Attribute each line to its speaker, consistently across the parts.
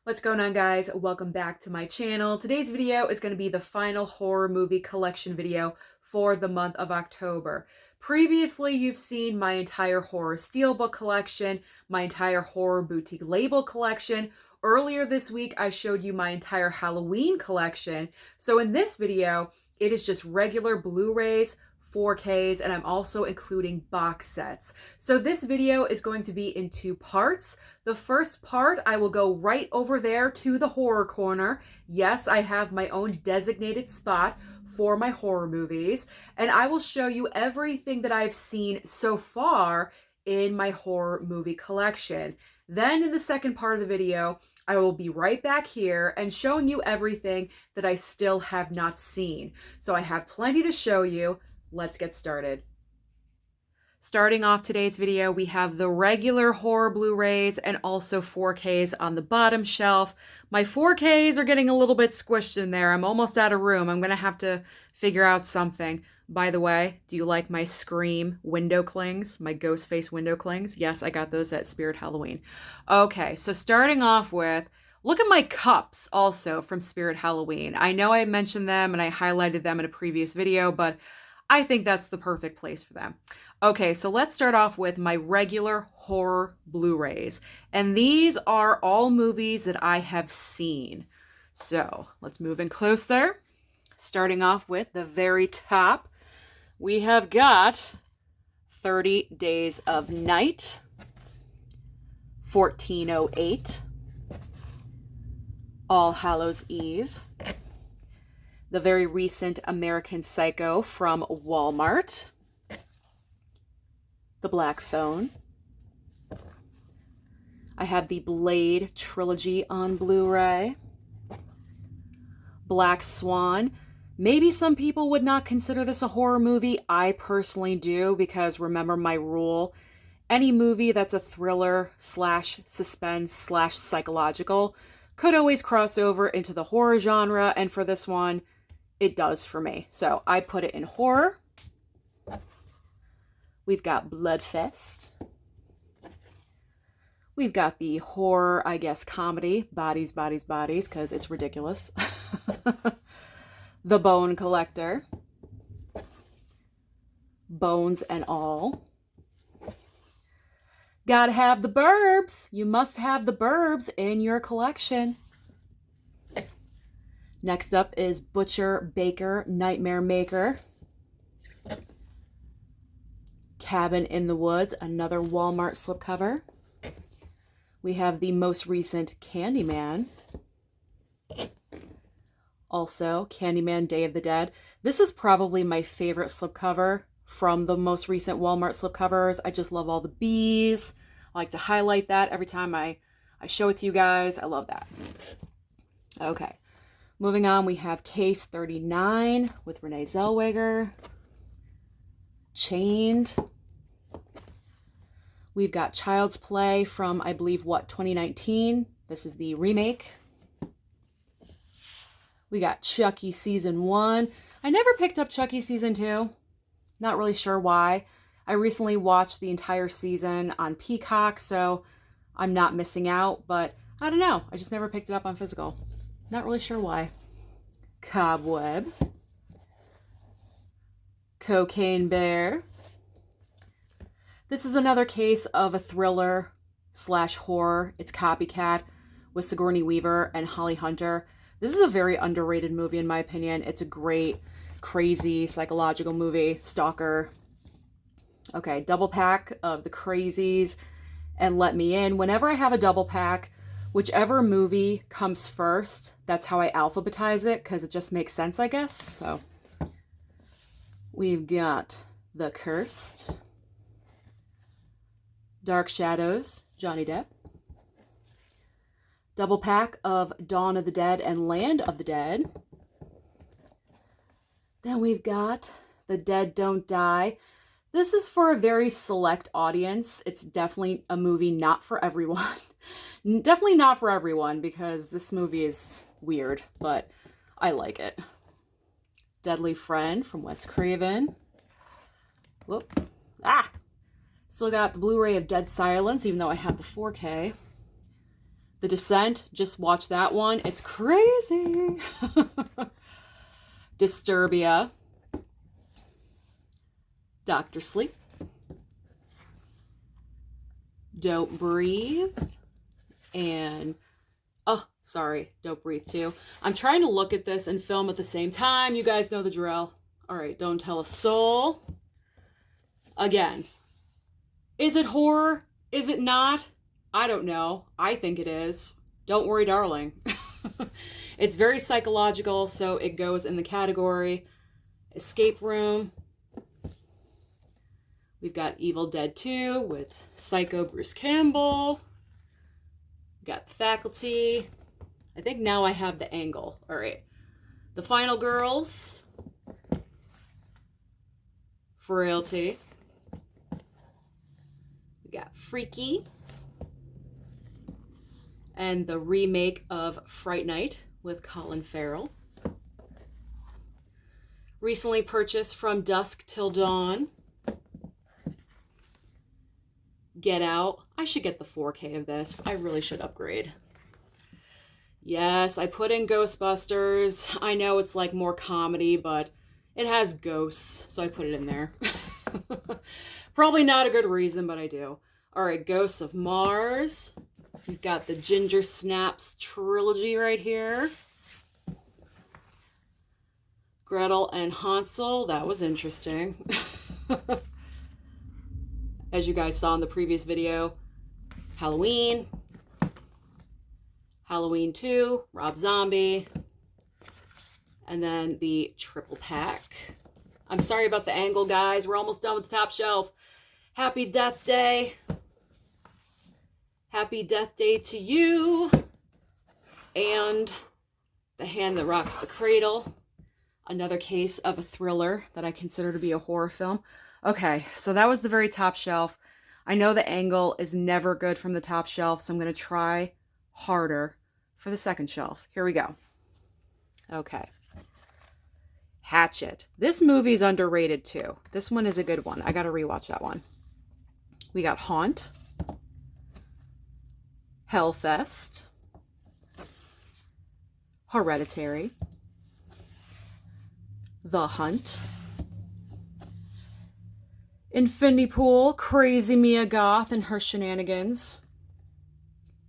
Speaker 1: What's going on, guys? Welcome back to my channel. Today's video is going to be the final horror movie collection video for the month of October. Previously, you've seen my entire horror steelbook collection, my entire horror boutique label collection. Earlier this week, I showed you my entire Halloween collection. So in this video, it is just regular Blu-rays, 4Ks, and I'm also including box sets. So this video is going to be in two parts. The first part, I will go right over there to the horror corner. Yes, I have my own designated spot for my horror movies, and I will show you everything that I've seen so far in my horror movie collection. Then in the second part of the video, I will be right back here and showing you everything that I still have not seen. So I have plenty to show you. Let's get started. Starting off today's video, we have the regular horror Blu-rays and also 4Ks on the bottom shelf. My 4Ks are getting a little bit squished in there. I'm almost out of room. I'm going to have to figure out something. By the way, do you like my Scream window clings? My ghost face window clings? Yes, I got those at Spirit Halloween. Okay, so starting off with, look at my cups also from Spirit Halloween. I know I mentioned them and I highlighted them in a previous video, but I think that's the perfect place for them. Okay, so let's start off with my regular horror Blu-rays. And these are all movies that I have seen. So let's move in closer. Starting off with the very top, we have got 30 Days of Night, 1408, All Hallows Eve, the very recent American Psycho from Walmart, The Black Phone. I have the Blade trilogy on Blu-ray, Black Swan. Maybe some people would not consider this a horror movie. I personally do, because remember my rule. Any movie that's a thriller slash suspense slash psychological could always cross over into the horror genre, and for this one, it does for me. So I put it in horror. We've got Bloodfest. We've got the horror, I guess, comedy, Bodies, Bodies, Bodies, because it's ridiculous. The Bone Collector. Bones and All. Gotta have the Burbs. You must have the Burbs in your collection. Next up is Butcher, Baker, Nightmare Maker. Cabin in the Woods, another Walmart slipcover. We have the most recent Candyman. Also, Candyman Day of the Dead. This is probably my favorite slipcover from the most recent Walmart slipcovers. I just love all the bees. I like to highlight that every time I show it to you guys. I love that. Okay. Moving on, we have Case 39 with Renee Zellweger. Chained. We've got Child's Play from, I believe, 2019? This is the remake. We got Chucky Season 1. I never picked up Chucky Season 2. Not really sure why. I recently watched the entire season on Peacock, so I'm not missing out, but I don't know. I just never picked it up on physical. Not really sure why. Cobweb. Cocaine Bear. This is another case of a thriller slash horror. It's Copycat with Sigourney Weaver and Holly Hunter. This is a very underrated movie in my opinion. It's a great, crazy, psychological movie. Stalker. Okay, double pack of The Crazies and Let Me In. Whenever I have a double pack, whichever movie comes first, that's how I alphabetize it, because it just makes sense, I guess. So we've got The Cursed, Dark Shadows, Johnny Depp, double pack of Dawn of the Dead and Land of the Dead. Then we've got The Dead Don't Die. This is for a very select audience. It's definitely a movie not for everyone. Definitely not for everyone, because this movie is weird, but I like it. Deadly Friend from Wes Craven. Whoop. Ah! Still got the Blu-ray of Dead Silence, even though I have the 4K. The Descent, just watch that one. It's crazy. Disturbia. Dr. Sleep. Don't Breathe. And, oh, sorry, Don't Breathe too. I'm trying to look at this and film at the same time. You guys know the drill. All right, Don't Tell a Soul. Again, is it horror? Is it not? I don't know. I think it is. Don't Worry, Darling. It's very psychological, so it goes in the category. Escape Room. We've got Evil Dead 2 with Psycho Bruce Campbell. We've got The Faculty. I think now I have the angle. All right. The Final Girls. Frailty. We got Freaky. And the remake of Fright Night with Colin Farrell. Recently purchased From Dusk Till Dawn. Get Out. I should get the 4K of this. I really should upgrade. Yes, I put in Ghostbusters. I know it's like more comedy, but it has ghosts, so I put it in there. Probably not a good reason, but I do. All right, Ghosts of Mars. We've got the Ginger Snaps trilogy right here. Gretel and Hansel. That was interesting. As you guys saw in the previous video, Halloween. Halloween 2, Rob Zombie. And then the triple pack. I'm sorry about the angle, guys. We're almost done with the top shelf. Happy Death Day. Happy Death Day to you. And The Hand That Rocks the Cradle. Another case of a thriller that I consider to be a horror film. Okay, so that was the very top shelf. I know the angle is never good from the top shelf, so I'm going to try harder for the second shelf. Here we go. Okay. Hatchet. This movie is underrated too. This one is a good one. I got to rewatch that one. We got Haunt. Hellfest. Hereditary. The Hunt. Infinity Pool, Crazy Mia Goth and her shenanigans.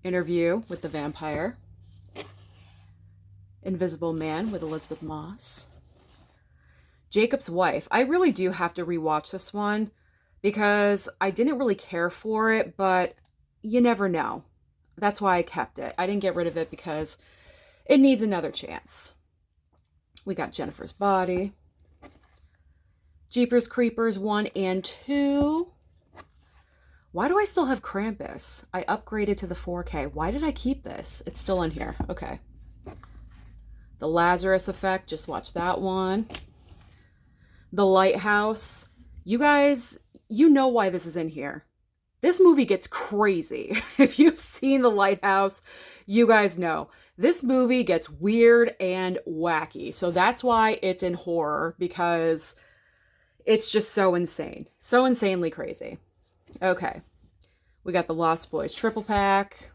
Speaker 1: Interview with the Vampire. Invisible Man with Elizabeth Moss. Jacob's Wife. I really do have to rewatch this one because I didn't really care for it, but you never know. That's why I kept it. I didn't get rid of it because it needs another chance. We got Jennifer's Body. Jeepers Creepers 1 and 2. Why do I still have Krampus? I upgraded to the 4K. Why did I keep this? It's still in here. Okay. The Lazarus Effect. Just watch that one. The Lighthouse. You guys, you know why this is in here. This movie gets crazy. If you've seen The Lighthouse, you guys know. This movie gets weird and wacky. So that's why it's in horror, because it's just so insane. So insanely crazy. Okay. We got the Lost Boys triple pack.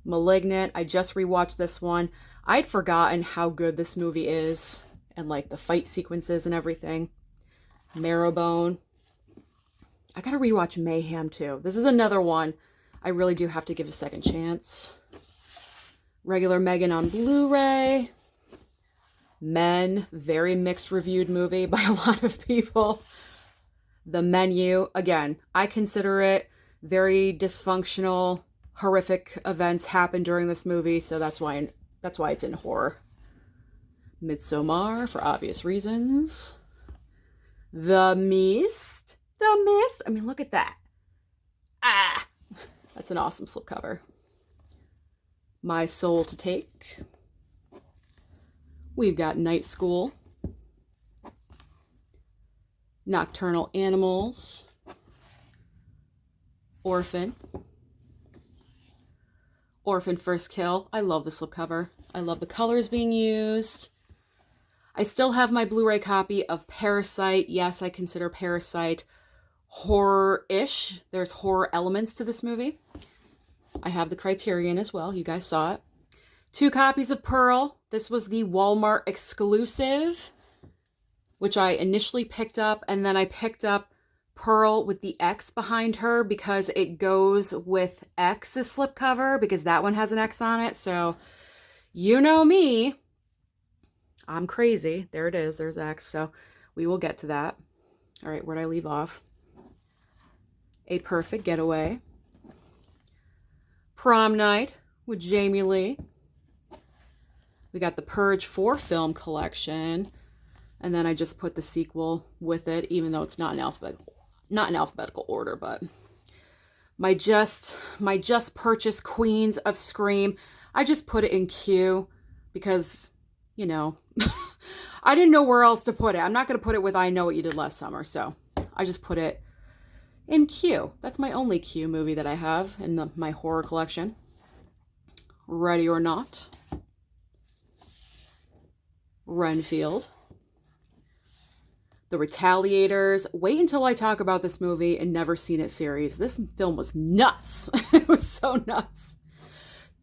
Speaker 1: Malignant. I just rewatched this one. I'd forgotten how good this movie is. And like the fight sequences and everything. Marrowbone. I gotta rewatch Mayhem too. This is another one I really do have to give a second chance. Regular Megan on Blu-ray. Men, very mixed reviewed movie by a lot of people. The Menu, again, I consider it very dysfunctional, horrific events happen during this movie, so that's why it's in horror. Midsommar, for obvious reasons. The Mist. The Mist. I mean, look at that. Ah! That's an awesome slipcover. My Soul to Take. We've got Night School. Nocturnal Animals. Orphan. Orphan First Kill. I love the slipcover. I love the colors being used. I still have my Blu-ray copy of Parasite. Yes, I consider Parasite horror-ish. There's horror elements to this movie. I have the Criterion as well. You guys saw it. 2 copies of Pearl. This was the Walmart exclusive, which I initially picked up, and then I picked up Pearl with the X behind her because it goes with X's slipcover, because that one has an X on it. So, you know me, I'm crazy. There it is. There's X. So, we will get to that. All right, where'd I leave off? A Perfect Getaway. Prom Night with Jamie Lee. We got the Purge 4 film collection. And then I just put the sequel with it, even though it's not in alphabetical order, but my just purchased Queens of Scream. I just put it in Q because, you know, I didn't know where else to put it. I'm not going to put it with I Know What You Did Last Summer, so I just put it in Q. That's my only Q movie that I have in my horror collection. Ready or Not. Renfield. The Retaliators. Wait until I talk about this movie and Never Seen It series. This film was nuts. It was so nuts.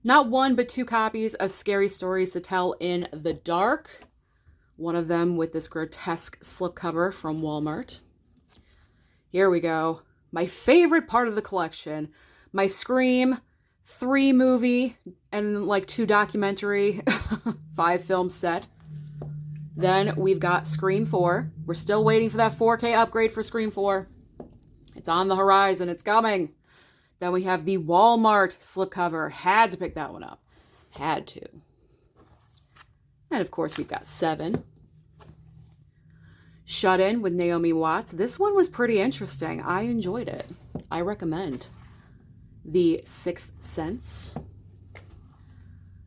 Speaker 1: Not 1, but 2 copies of Scary Stories to Tell in the Dark. One of them with this grotesque slipcover from Walmart. Here we go. My favorite part of the collection. My Scream 3 movie and like 2 documentary 5 film set. Then we've got Scream 4. We're still waiting for that 4K upgrade for Scream 4. It's on the horizon. It's coming. Then we have the Walmart slipcover. Had to pick that one up. Had to. And of course, we've got 7. Shut In with Naomi Watts. This one was pretty interesting. I enjoyed it. I recommend. The Sixth Sense.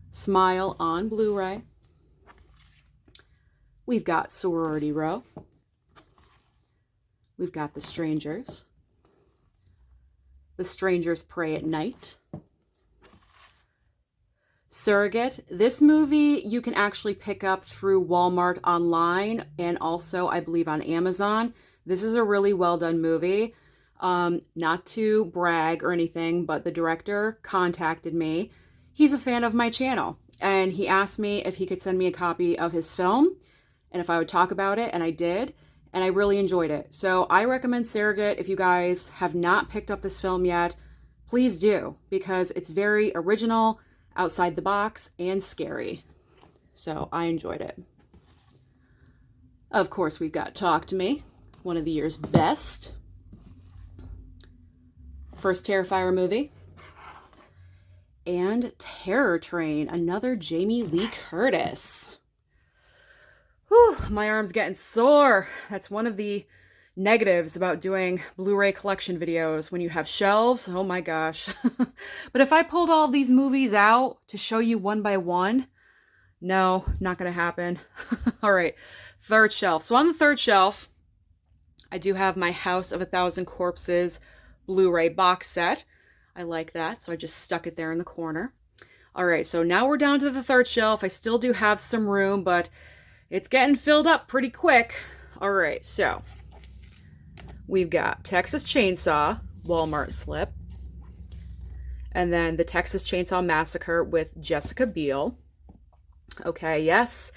Speaker 1: Smile on Blu-ray. We've got Sorority Row. We've got The Strangers. The Strangers Pray at Night. Surrogate. This movie you can actually pick up through Walmart online and also, I believe, on Amazon. This is a really well done movie. Not to brag or anything, but the director contacted me. He's a fan of my channel, and he asked me if he could send me a copy of his film and if I would talk about it, and I did, and I really enjoyed it. So I recommend Surrogate. If you guys have not picked up this film yet, please do, because it's very original, outside the box, and scary. So I enjoyed it. Of course, we've got Talk to Me, one of the year's best. First Terrifier movie. And Terror Train, another Jamie Lee Curtis. Whew, my arm's getting sore. That's one of the negatives about doing Blu-ray collection videos when you have shelves. Oh my gosh. But if I pulled all these movies out to show you one by one, no, not gonna happen. All right, third shelf. So on the third shelf, I do have my House of a Thousand Corpses Blu-ray box set. I like that, so I just stuck it there in the corner. All right, so now we're down to the third shelf. I still do have some room, but it's getting filled up pretty quick. All right, so we've got Texas Chainsaw, Walmart slip. And then the Texas Chainsaw Massacre with Jessica Biel. Okay, yes.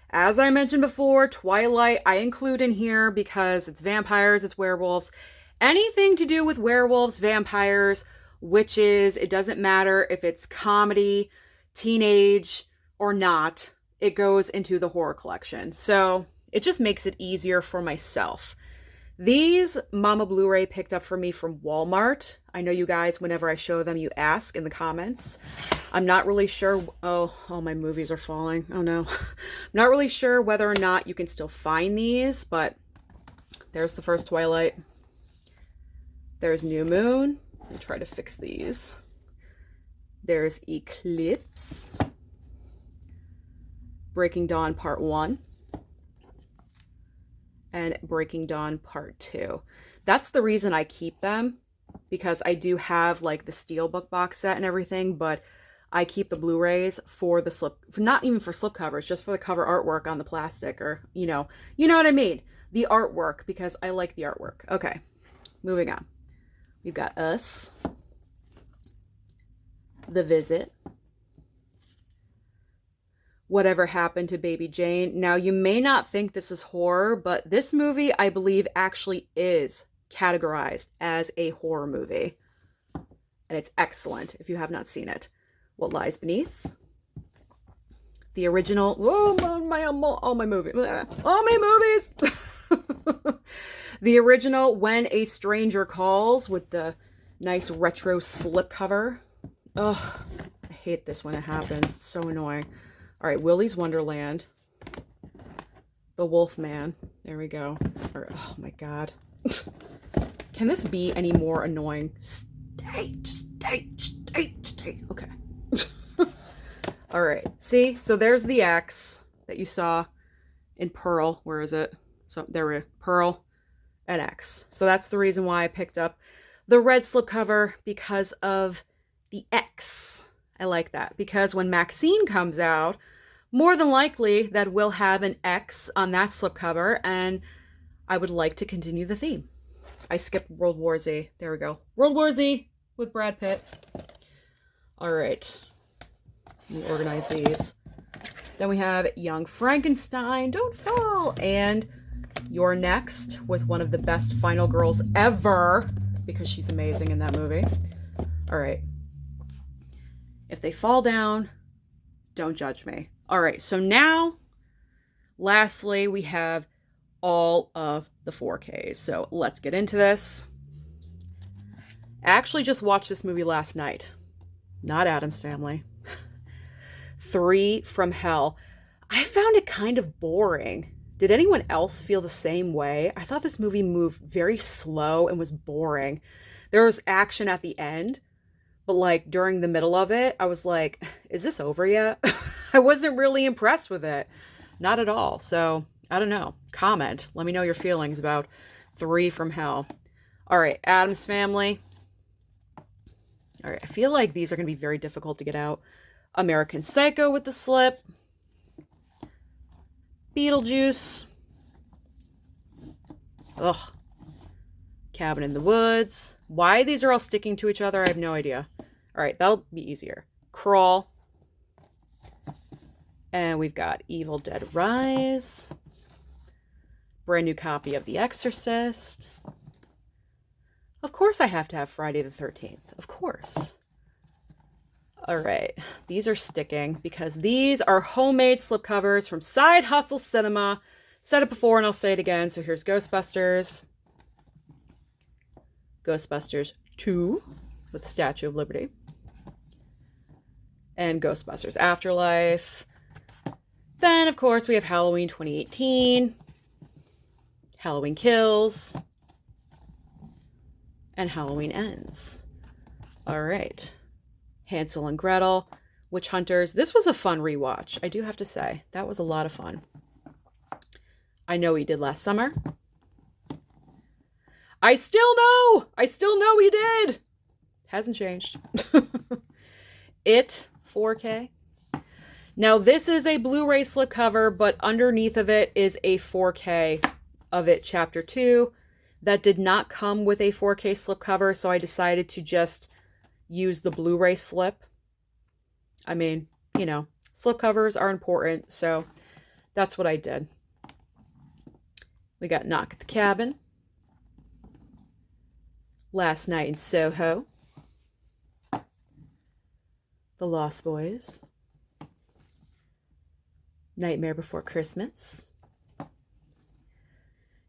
Speaker 1: As I mentioned before, Twilight I include in here because it's vampires, it's werewolves. Anything to do with werewolves, vampires, witches, it doesn't matter if it's comedy, teenage, or not. It goes into the horror collection. So it just makes it easier for myself. These Mama Blu-ray picked up for me from Walmart. I know you guys, whenever I show them, you ask in the comments. I'm not really sure. Oh, all my movies are falling. Oh no. I'm not really sure whether or not you can still find these, but there's the first Twilight. There's New Moon. Let me try to fix these. There's Eclipse. Breaking Dawn Part 1. And Breaking Dawn Part 2. That's the reason I keep them, because I do have like the Steelbook box set and everything, but I keep the Blu-rays for the slip, not even for slip covers, just for the cover artwork on the plastic, or you know what I mean, the artwork, because I like the artwork. Okay, moving on. We've got Us, The Visit, Whatever Happened to Baby Jane. Now, you may not think this is horror, but this movie, I believe, actually is categorized as a horror movie. And it's excellent if you have not seen it. What Lies Beneath, the original, all my movies. The original When a Stranger Calls with the nice retro slipcover. Ugh, I hate this when it happens. It's so annoying. All right, Willy's Wonderland. The Wolfman. There we go. Oh my God. Can this be any more annoying? Stay. Okay. All right. See? So there's the X that you saw in Pearl. Where is it? So there we go. Pearl and X. So that's the reason why I picked up the red slipcover, because of the X. I like that, because when Maxine comes out, more than likely that will have an X on that slipcover, and I would like to continue the theme. I skipped World War Z. There we go. World War Z with Brad Pitt. All right. Let me organize these. Then we have Young Frankenstein, Don't Fall, and You're Next, with one of the best final girls ever, because she's amazing in that movie. All right. If they fall down, don't judge me. All right, so now, lastly, we have all of the 4Ks. So let's get into this. I actually just watched this movie last night. Not Addams Family. 3 from Hell. I found it kind of boring. Did anyone else feel the same way? I thought this movie moved very slow and was boring. There was action at the end, but like during the middle of it, I was like, is this over yet? I wasn't really impressed with it. Not at all. So I don't know. Comment. Let me know your feelings about 3 from Hell. All right. Addams Family. All right. I feel like these are going to be very difficult to get out. American Psycho with the slip. Beetlejuice. Ugh. Cabin in the Woods. Why these are all sticking to each other, I have no idea. All right, that'll be easier. Crawl. And we've got Evil Dead Rise. Brand new copy of The Exorcist. Of course I have to have Friday the 13th. Of course. All right, these are sticking because these are homemade slipcovers from Side Hustle Cinema. Said it before and I'll say it again. So here's Ghostbusters. Ghostbusters 2 with the Statue of Liberty. And Ghostbusters Afterlife. Then, of course, we have Halloween 2018. Halloween Kills. And Halloween Ends. All right. Hansel and Gretel, Witch Hunters. This was a fun rewatch, I do have to say. That was a lot of fun. I Know He Did Last Summer. I still know he did. Hasn't changed. It 4K. Now this is a Blu-ray slipcover, but underneath of it is a 4K of it, Chapter 2. That did not come with a 4K slipcover, so I decided to just use the Blu-ray slip. I mean, you know, slipcovers are important, so that's what I did. We got Knock at the Cabin. Last Night in Soho. The Lost Boys. Nightmare Before Christmas.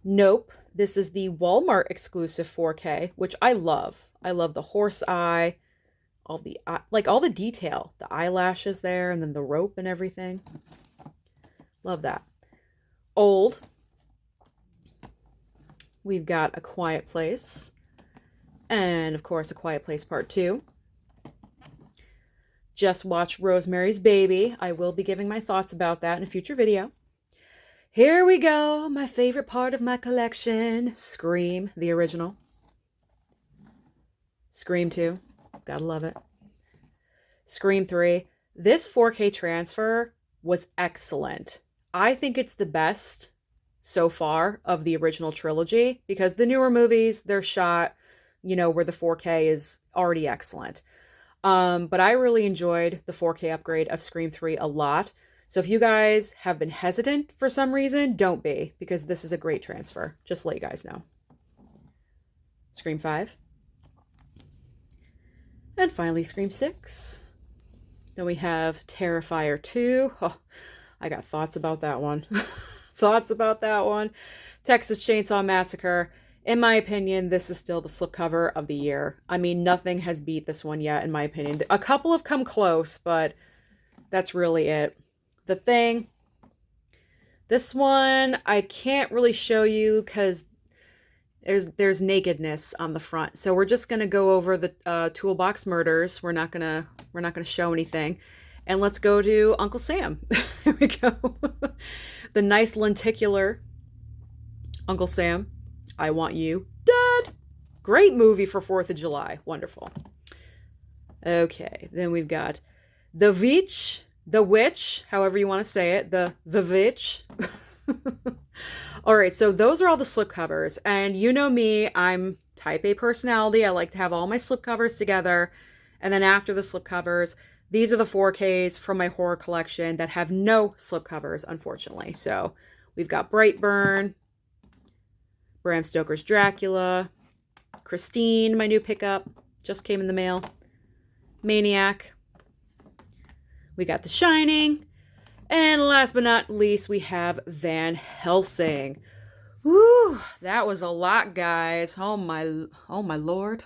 Speaker 1: Nope. This is the Walmart exclusive 4K, which I love. I love the horse eye, all the detail, the eyelashes there, and then the rope and everything. Love that. Old. We've got A Quiet Place. And, of course, A Quiet Place Part 2. Just watched Rosemary's Baby. I will be giving my thoughts about that in a future video. Here we go. My favorite part of my collection. Scream, the original. Scream 2. Gotta love it. Scream 3. This 4K transfer was excellent. I think it's the best so far of the original trilogy, because the newer movies, they're shot, you know, where the 4K is already excellent. But I really enjoyed the 4K upgrade of Scream 3 a lot. So if you guys have been hesitant for some reason, don't be, because this is a great transfer. Just to let you guys know. Scream 5. And finally, Scream 6. Then we have Terrifier 2. Oh, I got thoughts about that one. Thoughts about that one. Texas Chainsaw Massacre. In my opinion, this is still the slipcover of the year. I mean, nothing has beat this one yet, in my opinion. A couple have come close, but that's really it. The Thing. This one, I can't really show you because there's nakedness on the front. So we're just gonna go over the toolbox murders. We're not gonna show anything. And let's go to Uncle Sam. There we go. The nice lenticular Uncle Sam. I Want You Dead. Great movie for 4th of July. Wonderful. Okay, then we've got The Witch, however you want to say it. The Witch. All right, so those are all the slipcovers. And you know me, I'm type A personality. I like to have all my slipcovers together. And then after the slipcovers, these are the 4Ks from my horror collection that have no slipcovers, unfortunately. So we've got Brightburn, Bram Stoker's Dracula, Christine, my new pickup, just came in the mail, Maniac. We got The Shining. And last but not least, we have Van Helsing. Woo, that was a lot, guys. Oh my Lord.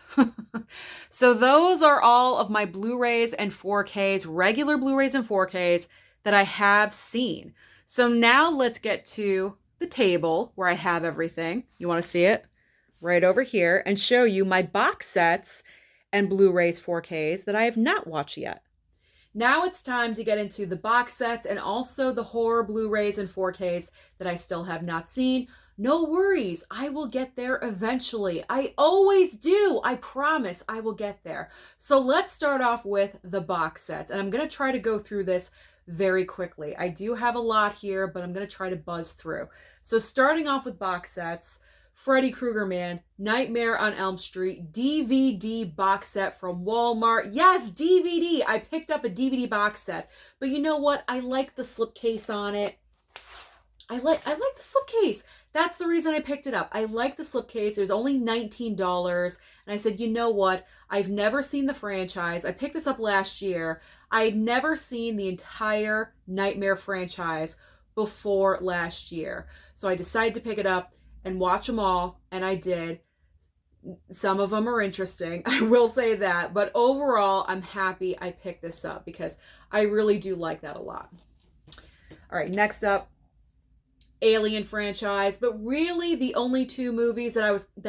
Speaker 1: So those are all of my Blu-rays and 4Ks, regular Blu-rays and 4Ks that I have seen. So now let's get to the table where I have everything. You want to see it? Right over here, and show you my box sets and Blu-rays 4Ks that I have not watched yet. Now it's time to get into the box sets and also the horror Blu-rays and 4Ks that I still have not seen. No worries, I will get there eventually. I always do. I promise I will get there. So let's start off with the box sets. And I'm going to try to go through this very quickly. I do have a lot here, but I'm going to try to buzz through. So starting off with box sets, Freddy Krueger Man, Nightmare on Elm Street, DVD box set from Walmart. Yes, DVD. I picked up a DVD box set. But you know what? I like the slipcase on it. I like the slipcase. That's the reason I picked it up. I like the slipcase. It was only $19. And I said, you know what? I've never seen the franchise. I picked this up last year. I had never seen the entire Nightmare franchise before last year. So I decided to pick it up and watch them all. And I did. Some of them are interesting. I will say that. But overall, I'm happy I picked this up because I really do like that a lot. All right, next up. Alien franchise, but really the only two movies that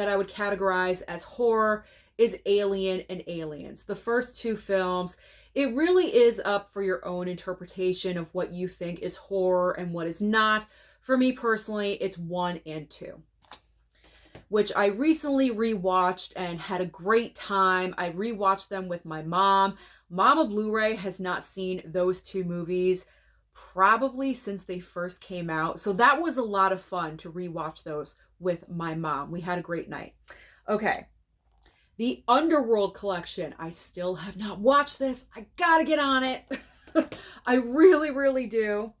Speaker 1: I would categorize as horror is Alien and Aliens. The first two films, it really is up for your own interpretation of what you think is horror and what is not. For me personally, it's 1 and 2, which I recently rewatched and had a great time. I rewatched them with my mom. Mama Blu-ray has not seen those two movies probably since they first came out. So that was a lot of fun to rewatch those with my mom. We had a great night. Okay. The Underworld collection. I still have not watched this. I gotta get on it. I really, really do.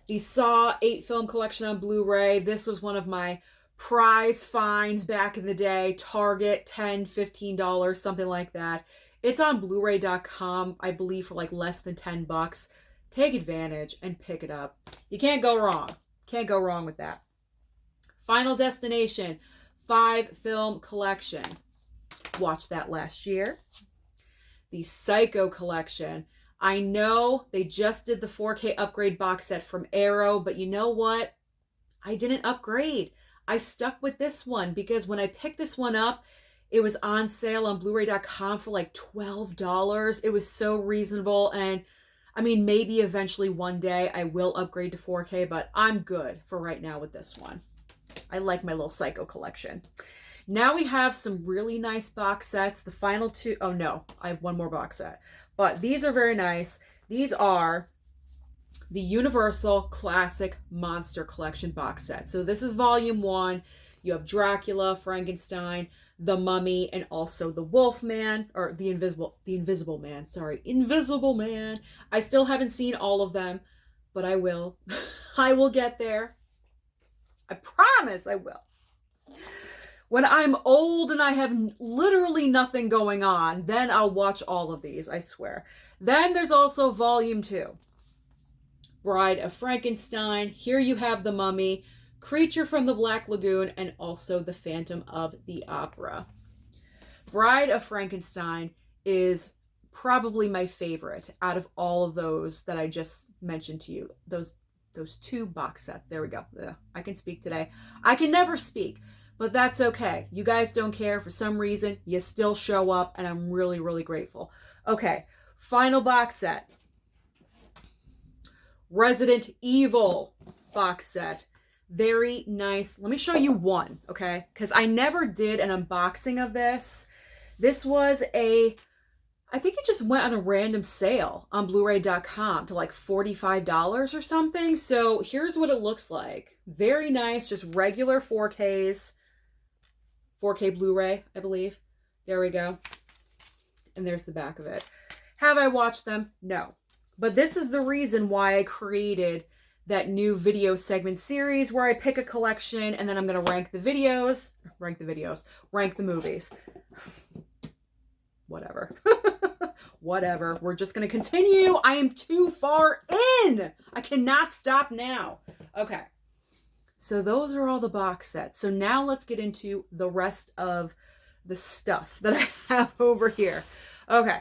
Speaker 1: The Saw 8 film collection on Blu-ray. This was one of my prize finds back in the day. Target, $10, $15, something like that. It's on Blu-ray.com, I believe, for like less than $10. Take advantage and pick it up. You can't go wrong. Can't go wrong with that. Final Destination 5 film collection. Watched that last year. The Psycho collection. I know they just did the 4K upgrade box set from Arrow, but you know what? I didn't upgrade. I stuck with this one because when I picked this one up, it was on sale on Blu-ray.com for like $12. It was so reasonable, and I mean, maybe eventually one day I will upgrade to 4K, but I'm good for right now with this one. I like my little Psycho collection. Now we have some really nice box sets. The final two, oh no, I have one more box set. But these are very nice. These are the Universal Classic Monster Collection box set. So this is volume 1. You have Dracula, Frankenstein, the Mummy, and also the Wolfman, or the Invisible Man, sorry, Invisible Man. I still haven't seen all of them, but I will. I will get there. I promise I will. When I'm old and I have literally nothing going on, then I'll watch all of these, I swear. Then there's also Volume 2. Bride of Frankenstein. Here you have the Mummy, Creature from the Black Lagoon, and also the Phantom of the Opera. Bride of Frankenstein is probably my favorite out of all of those that I just mentioned to you. Those two box sets. There we go. Ugh, I can speak today. I can never speak, but that's okay. You guys don't care. For some reason, you still show up, and I'm really, really grateful. Okay, final box set. Resident Evil box set. Very nice. Let me show you one, okay? Because I never did an unboxing of this. This was I think it just went on a random sale on blu-ray.com to like $45 or something. So here's what it looks like. Very nice, just regular 4Ks. 4K Blu-ray, I believe. There we go. And there's the back of it. Have I watched them? No. But this is the reason why I created that new video segment series where I pick a collection and then I'm going to rank the movies. Whatever. Whatever. We're just going to continue. I am too far in. I cannot stop now. Okay. So those are all the box sets. So now let's get into the rest of the stuff that I have over here. Okay.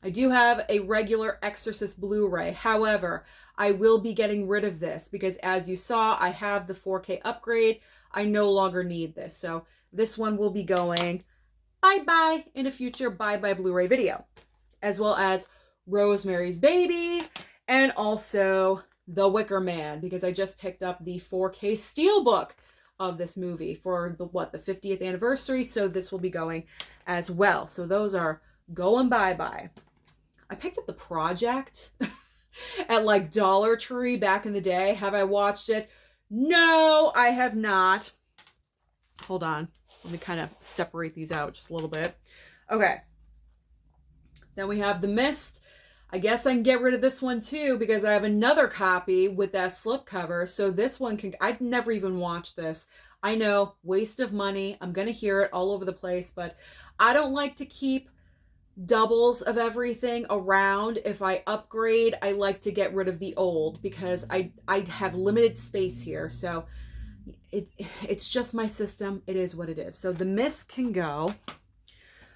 Speaker 1: I do have a regular Exorcist Blu-ray. However, I will be getting rid of this because as you saw, I have the 4K upgrade. I no longer need this. So this one will be going bye-bye in a future bye-bye Blu-ray video, as well as Rosemary's Baby and also The Wicker Man, because I just picked up the 4K Steelbook of this movie for the 50th anniversary. So this will be going as well. So those are going bye-bye. I picked up The Project at like Dollar Tree back in the day. Have I watched it? No, I have not. Hold on. Let me kind of separate these out just a little bit. Okay. Then we have The Mist. I guess I can get rid of this one too because I have another copy with that slipcover. So this one I'd never even watched this. I know, waste of money. I'm going to hear it all over the place, but I don't like to keep doubles of everything around. If I upgrade, I like to get rid of the old because I have limited space here. So it's just my system. It is what it is. So The Mist can go.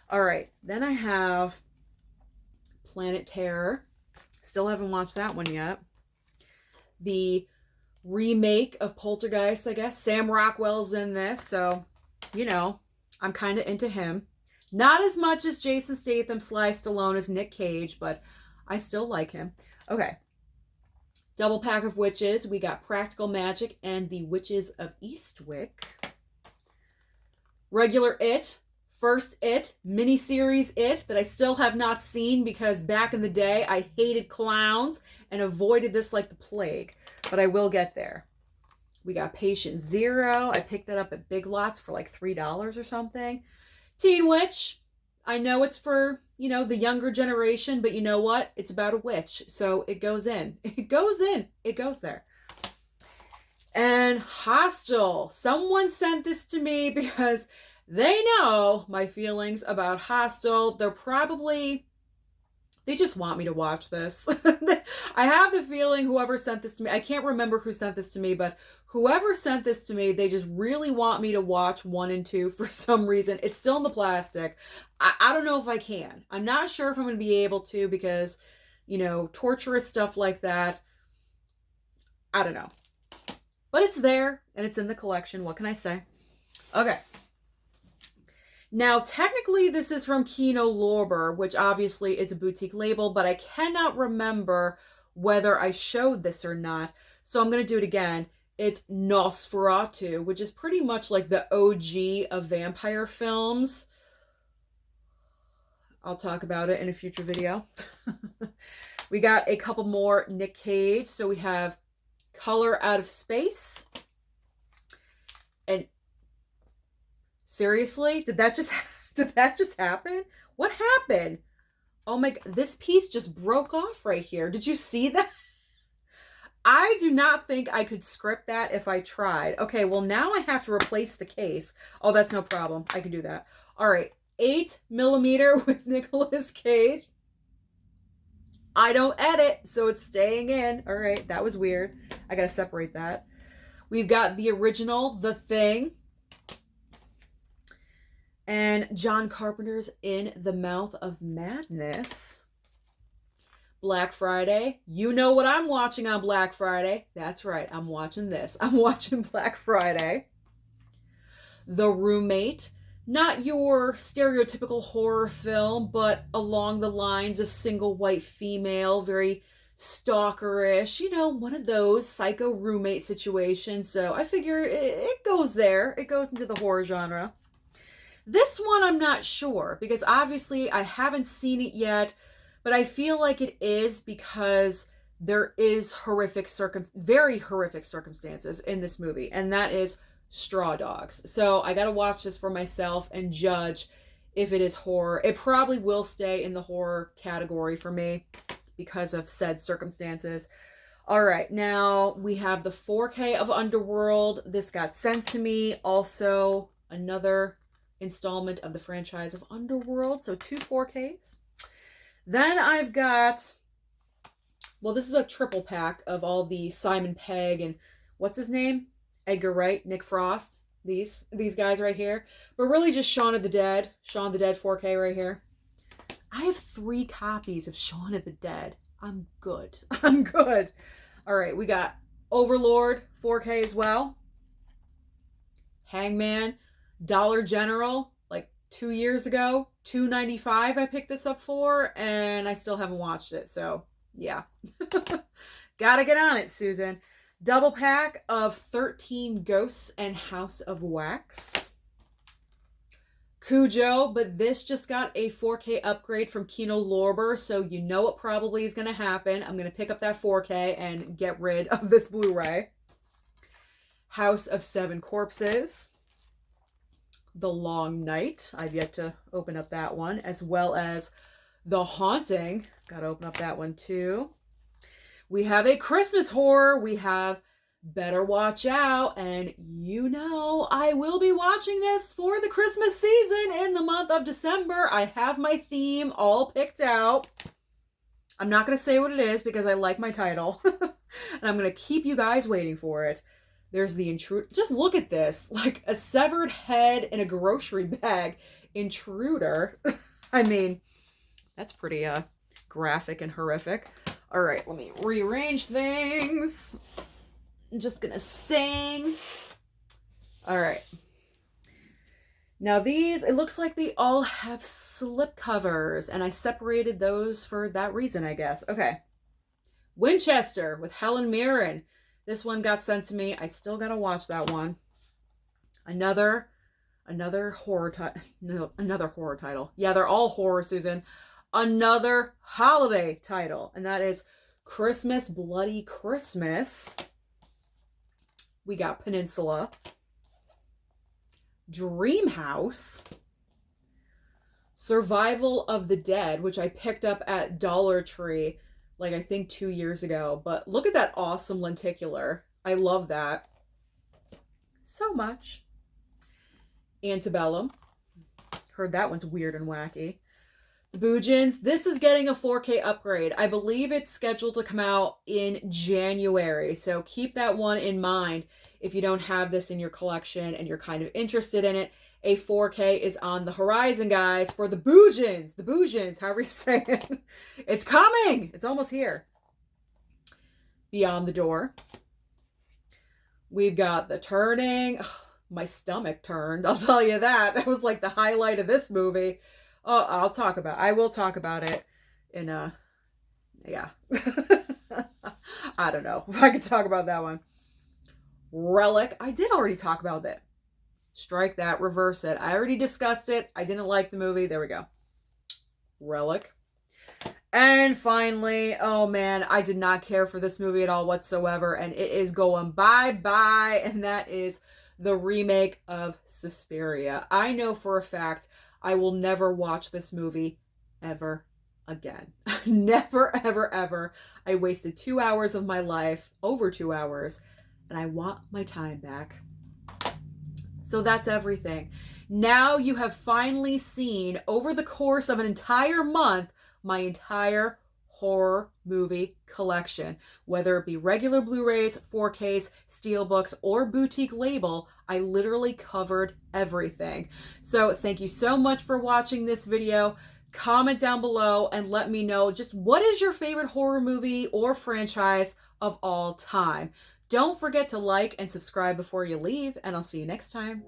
Speaker 1: All right. Then I have Planet Terror. Still haven't watched that one yet. The remake of Poltergeist, I guess. Sam Rockwell's in this. So, you know, I'm kind of into him. Not as much as Jason Statham, Sly Stallone, as Nick Cage, but I still like him. Okay. Double pack of Witches. We got Practical Magic and The Witches of Eastwick. Regular It. First It. Miniseries It that I still have not seen because back in the day I hated clowns and avoided this like the plague. But I will get there. We got Patient Zero. I picked that up at Big Lots for like $3 or something. Teen Witch. I know it's for, you know, the younger generation, but you know what? It's about a witch. So it goes in. It goes in. It goes there. And Hostel. Someone sent this to me because they know my feelings about Hostel. They just want me to watch this. I have the feeling whoever sent this to me, I can't remember who sent this to me, but whoever sent this to me, they just really want me to watch 1 and 2 for some reason. It's still in the plastic. I don't know if I can. I'm not sure if I'm going to be able to because, you know, torturous stuff like that. I don't know. But it's there and it's in the collection. What can I say? Okay. Now, technically, this is from Kino Lorber, which obviously is a boutique label, but I cannot remember whether I showed this or not. So I'm going to do it again. It's Nosferatu, which is pretty much like the OG of vampire films. I'll talk about it in a future video. We got a couple more Nick Cage. So we have Color Out of Space and Seriously? Did that just did that just happen? What happened? Oh my god, this piece just broke off right here. Did you see that? I do not think I could script that if I tried. Okay, well now I have to replace the case. Oh, that's no problem. I can do that. All right, 8mm with Nicolas Cage. I don't edit, so it's staying in. All right, that was weird. I gotta separate that. We've got the original, The Thing. And John Carpenter's In the Mouth of Madness. Black Friday. You know what I'm watching on Black Friday. That's right, I'm watching this. I'm watching Black Friday. The Roommate. Not your stereotypical horror film, but along the lines of single white female, very stalkerish, you know, one of those psycho roommate situations. So I figure it goes there. It goes into the horror genre. This one I'm not sure, because obviously I haven't seen it yet, but I feel like it is because there is very horrific circumstances in this movie, and that is Straw Dogs. So I gotta watch this for myself and judge if it is horror. It probably will stay in the horror category for me because of said circumstances. All right, now we have the 4K of Underworld. This got sent to me. Also, another installment of the franchise of Underworld. So 2 4Ks. Then I've got, well, this is a triple pack of all the Simon Pegg and what's his name? Edgar Wright, Nick Frost, these guys right here. But really just Shaun of the Dead 4K right here. I have 3 copies of Shaun of the Dead. I'm good. I'm good. All right, we got Overlord 4K as well. Hangman, Dollar General, like 2 years ago, $2.95 I picked this up for, and I still haven't watched it. So yeah, gotta get on it, Susan. Double pack of 13 Ghosts and House of Wax. Cujo, but this just got a 4K upgrade from Kino Lorber, so you know what probably is going to happen. I'm going to pick up that 4K and get rid of this Blu-ray. House of Seven Corpses. The Long Night. I've yet to open up that one, as well as The Haunting. Got to open up that one too. We have a Christmas horror. We have Better Watch Out, and you know I will be watching this for the Christmas season in the month of December. I have my theme all picked out. I'm not going to say what it is because I like my title, and I'm going to keep you guys waiting for it. There's the intruder. Just look at this, like a severed head in a grocery bag. Intruder. I mean, that's pretty graphic and horrific. All right, let me rearrange things. I'm just gonna sing. All right. Now these, it looks like they all have slip covers, and I separated those for that reason, I guess. Okay. Winchester with Helen Mirren. This one got sent to me. I still gotta watch that one. Another horror title. No, another horror title. Yeah, they're all horror, Susan. Another holiday title, and that is Christmas Bloody Christmas. We got Peninsula. Dream House. Survival of the Dead, which I picked up at Dollar Tree, like I think 2 years ago. But look at that awesome lenticular. I love that so much. Antebellum. Heard that one's weird and wacky. The Boojins. This is getting a 4K upgrade. I believe it's scheduled to come out in January. So keep that one in mind if you don't have this in your collection and you're kind of interested in it. A 4K is on the horizon, guys, for the Boojins. The Boojins, however you say it. It's coming. It's almost here. Beyond the Door. We've got The Turning. Ugh, my stomach turned. I'll tell you that. That was like the highlight of this movie. Oh, I will talk about it in yeah. I don't know if I could talk about that one. Relic. I did already talk about that. Strike that, reverse it. I already discussed it. I didn't like the movie. There we go. Relic. And finally, oh man, I did not care for this movie at all whatsoever, and it is going bye-bye, and that is the remake of Suspiria. I know for a fact I will never watch this movie ever again. Never, ever, ever. I wasted 2 hours of my life, over 2 hours, and I want my time back. So that's everything. Now you have finally seen, over the course of an entire month, my entire horror movie collection. Whether it be regular Blu-rays, 4Ks, steelbooks, or boutique label, I literally covered everything. So thank you so much for watching this video. Comment down below and let me know just what is your favorite horror movie or franchise of all time. Don't forget to like and subscribe before you leave, and I'll see you next time.